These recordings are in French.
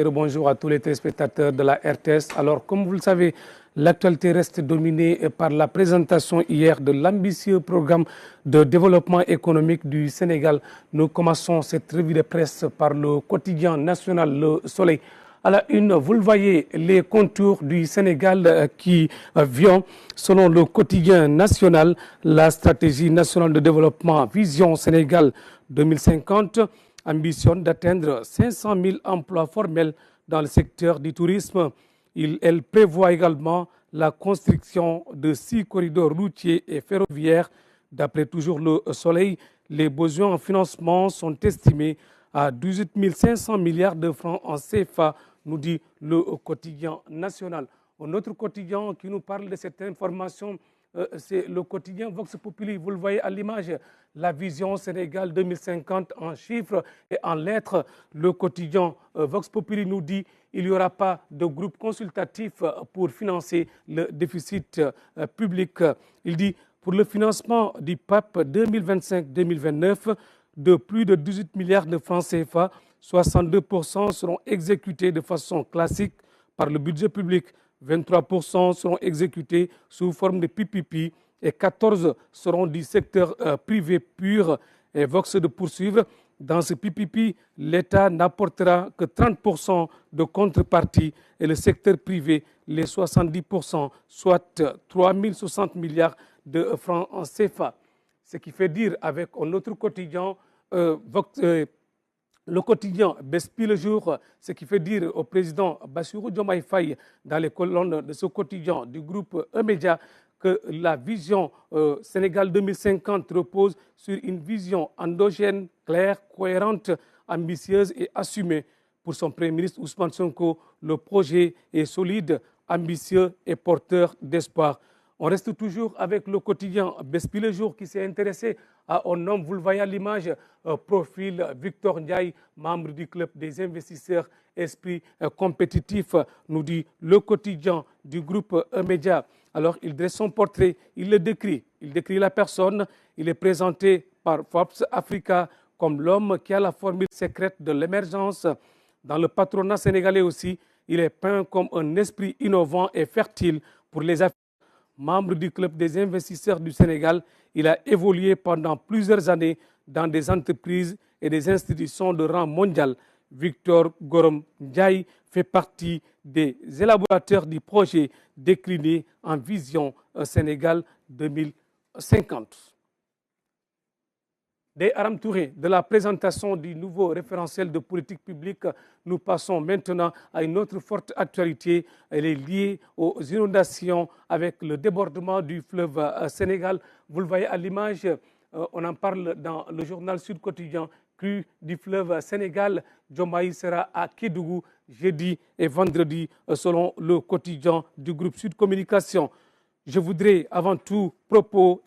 Bonjour à tous les téléspectateurs de la RTS. Alors, comme vous le savez, l'actualité reste dominée par la présentation hier de l'ambitieux programme de développement économique du Sénégal. Nous commençons cette revue de presse par le quotidien national Le Soleil. À la une, vous le voyez, les contours du Sénégal qui viennent, selon le quotidien national, la stratégie nationale de développement Vision Sénégal 2050 ambitionne d'atteindre 500 000 emplois formels dans le secteur du tourisme. Elle prévoit également la construction de 6 corridors routiers et ferroviaires. D'après toujours Le Soleil, les besoins en financement sont estimés à 18 500 milliards de francs en CFA, nous dit le quotidien national. Un autre quotidien qui nous parle de cette information, c'est le quotidien Vox Populi. Vous le voyez à l'image, la vision Sénégal 2050 en chiffres et en lettres. Le quotidien Vox Populi nous dit qu'il n'y aura pas de groupe consultatif pour financer le déficit public. Il dit pour le financement du PAP 2025-2029 de plus de 18 milliards de francs CFA, 62% seront exécutés de façon classique par le budget public. 23% seront exécutés sous forme de PPP et 14% seront du secteur privé pur. Et Vox de poursuivre, dans ce PPP, l'État n'apportera que 30% de contrepartie et le secteur privé les 70%, soit 3 060 milliards de francs en CFA. Ce qui fait dire avec un autre quotidien, le quotidien Bespi le jour, ce qui fait dire au président Bassirou Diomaye Faye dans les colonnes de ce quotidien du groupe E-Média que la vision Sénégal 2050 repose sur une vision endogène, claire, cohérente, ambitieuse et assumée. Pour son Premier ministre Ousmane Sonko, le projet est solide, ambitieux et porteur d'espoir. On reste toujours avec le quotidien Bespi le jour qui s'est intéressé à un homme, vous le voyez à l'image, profil Victor Ndiaye, membre du club des investisseurs, esprit compétitif, nous dit le quotidien du groupe E-Média. Alors il dresse son portrait, il le décrit, il décrit la personne, il est présenté par Forbes Africa comme l'homme qui a la formule secrète de l'émergence. Dans le patronat sénégalais aussi, il est peint comme un esprit innovant et fertile pour les affaires. Membre du club des investisseurs du Sénégal, il a évolué pendant plusieurs années dans des entreprises et des institutions de rang mondial. Victor Gorom Ndiaye fait partie des élaborateurs du projet décliné en Vision Sénégal 2050. Des Aram Touré, de la présentation du nouveau référentiel de politique publique, nous passons maintenant à une autre forte actualité. Elle est liée aux inondations avec le débordement du fleuve Sénégal. Vous le voyez à l'image, on en parle dans le journal Sud Quotidien. Crue du fleuve Sénégal, Diomaye sera à Kédougou jeudi et vendredi selon le quotidien du groupe Sud Communication. Je voudrais avant tout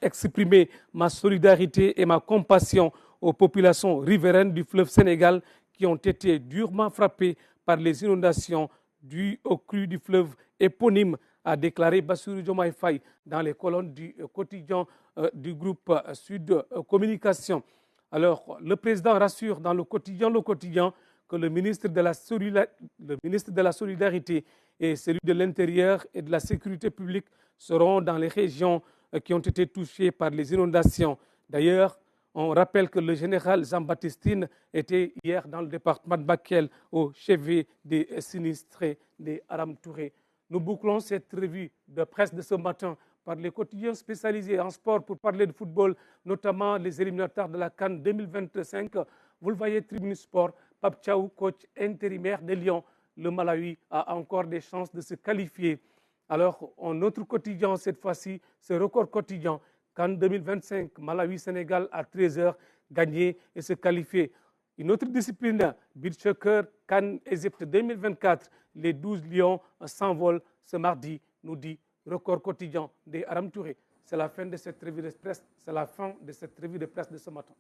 exprimer ma solidarité et ma compassion aux populations riveraines du fleuve Sénégal qui ont été durement frappées par les inondations dues aux crues du fleuve éponyme, a déclaré Bassirou Diomaye Faye dans les colonnes du quotidien du groupe Sud Communication. Alors, le président rassure dans le quotidien que le ministre de la Solidarité et celui de l'Intérieur et de la Sécurité publique seront dans les régions qui ont été touchées par les inondations. D'ailleurs, on rappelle que le général Jean-Baptiste était hier dans le département de Bakel au chevet des sinistrés des Aram Touré. Nous bouclons cette revue de presse de ce matin par les quotidiens spécialisés en sport pour parler de football, notamment les éliminatoires de la CAN 2025. Vous le voyez, Tribune Sport, Pape Thiaw, coach intérimaire de Lyon, le Malawi a encore des chances de se qualifier. Alors, un autre quotidien, cette fois-ci, c'est Record Quotidien. CAN 2025, Malawi-Sénégal à 13h, gagné et se qualifier. Une autre discipline, beach soccer, CAN Égypte 2024, les 12 Lions s'envolent ce mardi, nous dit Record Quotidien des Aram Touré. C'est la fin de cette revue de presse, c'est la fin de cette revue de presse de ce matin.